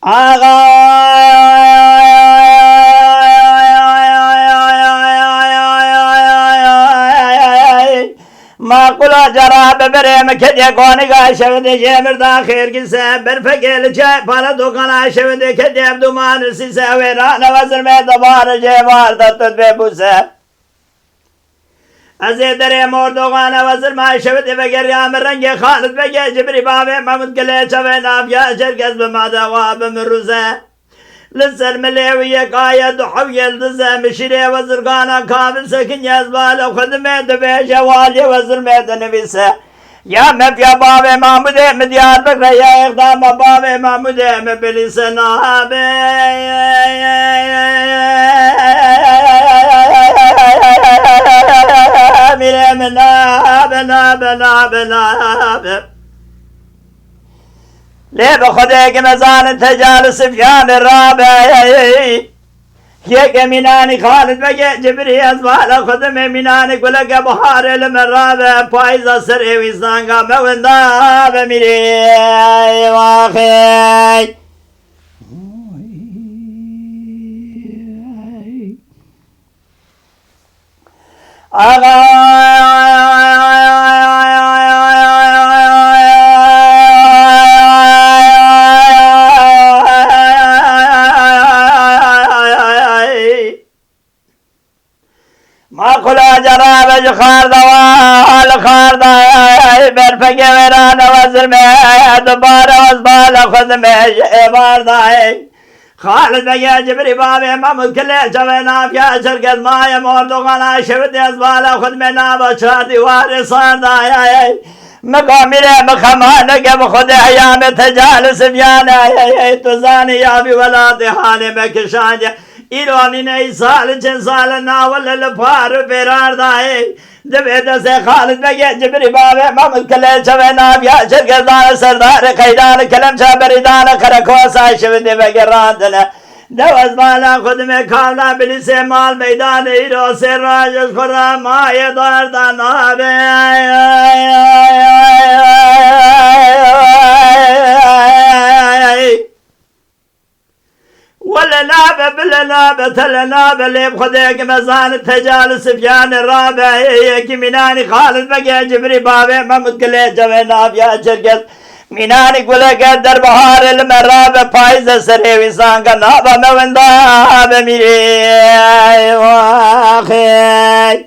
ما قلا جرا ببرم کدی قانگا شود جمر دا خیر کیسه برفکل چه پالا دوکانا شود کدی دومان سیسه ویران وزر میں دبار جوار دتت ببوسه از در مردوغان وزر ما شود بگریام رنگ خالد بگه جبری بابه محمد گله چوه نافیا شرکز بمادا واب مروزه لسر مليوية قايد وحويل دزة مشيري وزرقانا كامل سكن يزبال وخدمة دبيشة والي وزر ميت نبيسة يا مفيا بابي محمودي مديار بكرة يا إخدام بابي محمودي مبلي سنابي ميري مناب ناب ناب ناب ليه بخدك مزان تجال سفيان الرابع يك ميناني خالد بقى جبري أزبال خدم ميناني كلك بحار المرابع بايزا سري ويسانقا موندا بميري واخي ما كلا جراب خار دوال خار داي برفقه وران وزر میں دوبارہ وزبال خود میں بار داي خالد بگه جبری بابه محمود کله چوه نافیا شرکت مای مردوغانا شود ازبال خود میں نابا چار دیوار سار داي مقامره مخمانه که بخود حیام تجال سفیانه تو زانی یابی ولاد حال بکشانجه ایرانی نئی سال چند سال ناول لپار پیرار دائے جبه دست خالد بگه جبری بابه محمد کله چوه نافیا شرکتدار سردار قیدان کلم چه بریدان خرکوسا شونده بگه راندنه دوز بالا خود میں کھانا بلی سے مال میدان ایرو سے راجش خورا مائے داردان آبے ولا نابه بلا نابه تلا نابه اللي بخدك مزان تجال سفيان الرابع يكي ميناني خالد بقى جبري بابه محمد كله جوه نافيا شركت ميناني كله قدر بحار المرابع فايز سري ويسان کا نابه موندا بميري واخي